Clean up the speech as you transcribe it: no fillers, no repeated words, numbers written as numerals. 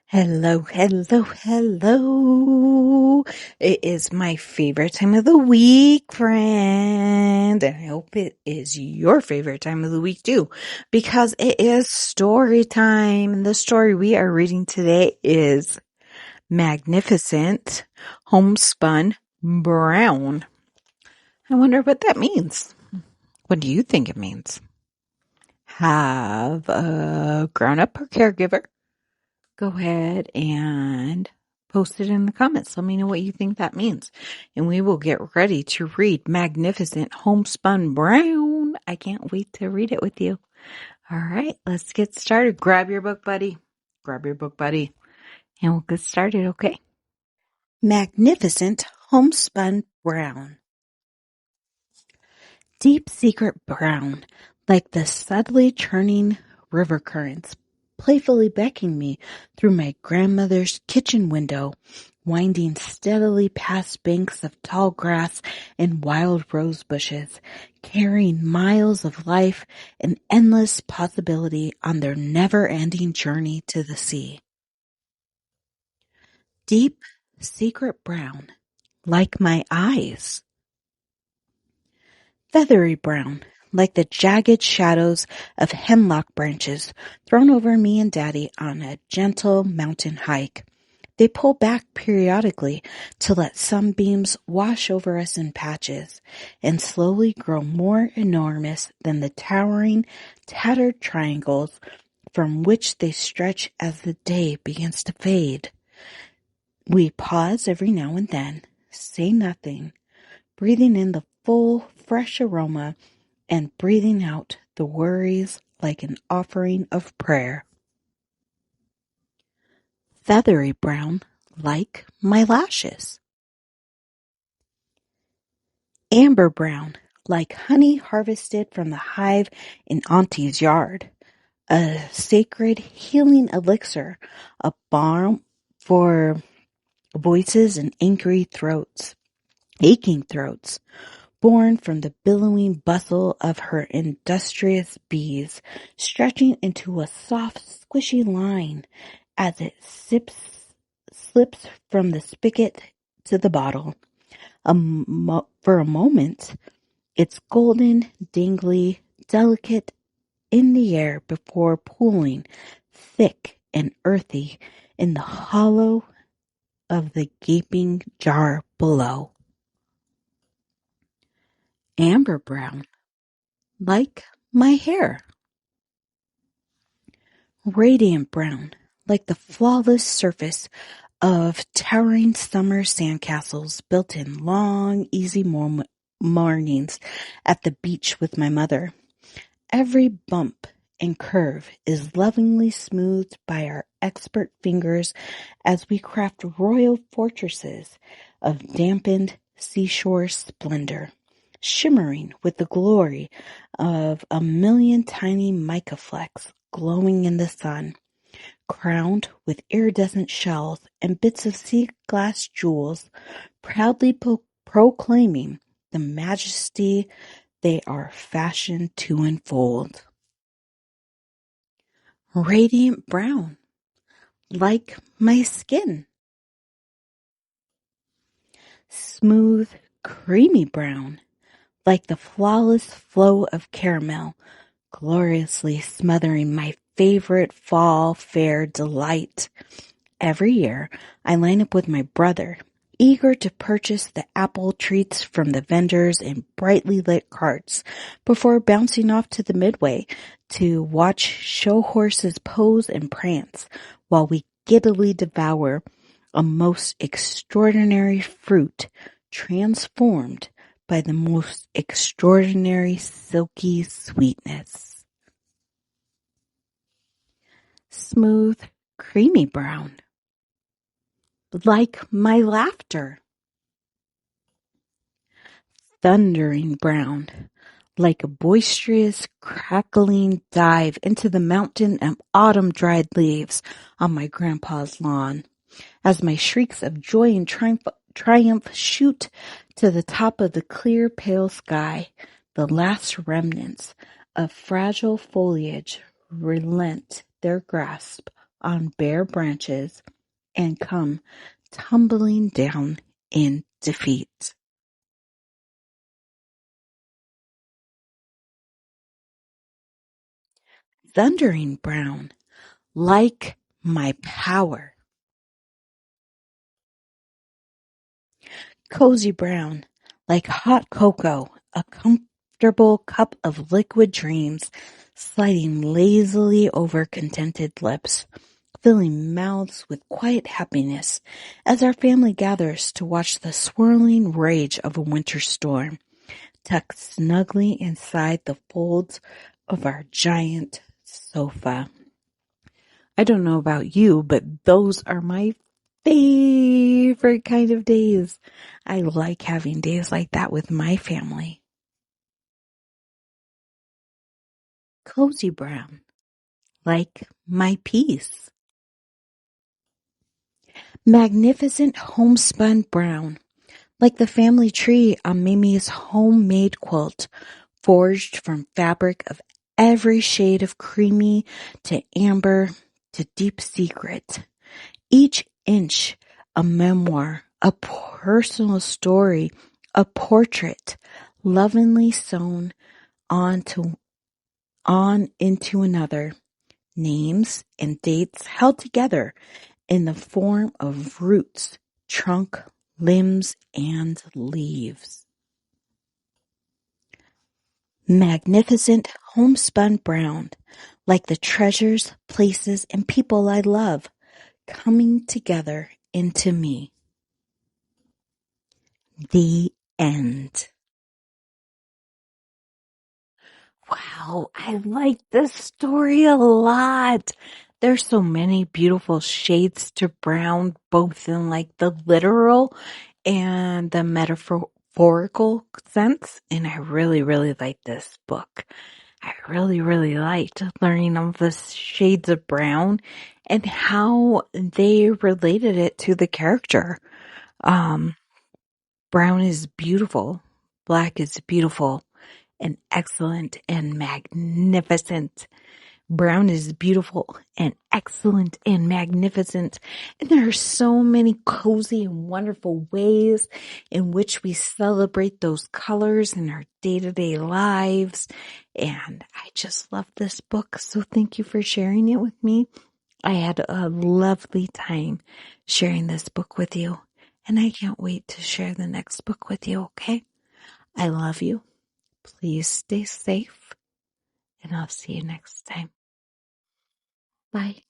Hello, hello, hello. It is my favorite time of the week, friend. And I hope it is your favorite time of the week too, because it is story time. And the story we are reading today is Magnificent Homespun Brown. I wonder what that means. What do you think it means? Have a grown-up or caregiver go ahead and post it in the comments. Let me know what you think that means. And we will get ready to read Magnificent Homespun Brown. I can't wait to read it with you. All right, let's get started. Grab your book, buddy. And we'll get started, okay? Magnificent Homespun Brown. Deep secret brown, like the subtly churning river currents, playfully beckoning me through my grandmother's kitchen window, winding steadily past banks of tall grass and wild rose bushes, carrying miles of life and endless possibility on their never-ending journey to the sea. Deep, secret brown, like my eyes. Feathery brown, like the jagged shadows of hemlock branches thrown over me and Daddy on a gentle mountain hike. They pull back periodically to let sunbeams wash over us in patches, and slowly grow more enormous than the towering, tattered triangles from which they stretch as the day begins to fade. We pause every now and then, say nothing, breathing in the full, fresh aroma and breathing out the worries like an offering of prayer. Feathery brown, like my lashes. Amber brown, like honey harvested from the hive in Auntie's yard. A sacred healing elixir, a balm for voices and aching throats, born from the billowing bustle of her industrious bees, stretching into a soft, squishy line as it slips from the spigot to the bottle. For a moment, it's golden, dangly, delicate in the air before pooling, thick and earthy, in the hollow of the gaping jar below. Amber brown, like my hair. Radiant brown, like the flawless surface of towering summer sandcastles built in long, easy mornings at the beach with my mother. Every bump and curve is lovingly smoothed by our expert fingers as we craft royal fortresses of dampened seashore splendor, shimmering with the glory of a million tiny mica flecks glowing in the sun, crowned with iridescent shells and bits of sea glass jewels, proudly proclaiming the majesty they are fashioned to enfold. Radiant brown, like my skin. Smooth, creamy brown, like the flawless flow of caramel, gloriously smothering my favorite fall fair delight. Every year, I line up with my brother, eager to purchase the apple treats from the vendors in brightly lit carts before bouncing off to the midway to watch show horses pose and prance while we giddily devour a most extraordinary fruit transformed by the most extraordinary silky sweetness. Smooth, creamy brown, like my laughter. Thundering brown, like a boisterous, crackling dive into the mountain of autumn-dried leaves on my grandpa's lawn, as my shrieks of joy and triumph shoot to the top of the clear, pale sky. The last remnants of fragile foliage relent their grasp on bare branches and come tumbling down in defeat. Thundering brown, like my power. Cozy brown, like hot cocoa, a comfortable cup of liquid dreams sliding lazily over contented lips, filling mouths with quiet happiness as our family gathers to watch the swirling rage of a winter storm, tucked snugly inside the folds of our giant sofa. I don't know about you, but those are my favorite kind of days. I like having days like that with my family. Cozy brown, like my peace. Magnificent homespun brown, like the family tree on Mimi's homemade quilt, forged from fabric of every shade of creamy to amber to deep secret. Each inch a memoir, a personal story, a portrait, lovingly sewn on into another. Names and dates held together in the form of roots, trunk, limbs, and leaves. Magnificent homespun brown, like the treasures, places, and people I love, coming together into me. The end. Wow, I like this story a lot. There's so many beautiful shades to brown, both in like the literal and the metaphorical sense. And I really, really like this book. I really, really liked learning of the shades of brown and how they related it to the character. Um, Brown is beautiful. Black is beautiful and excellent and magnificent. Brown is beautiful and excellent and magnificent. And there are so many cozy and wonderful ways in which we celebrate those colors in our day-to-day lives. And I just love this book. So thank you for sharing it with me. I had a lovely time sharing this book with you. And I can't wait to share the next book with you, okay? I love you. Please stay safe, and I'll see you next time. Bye.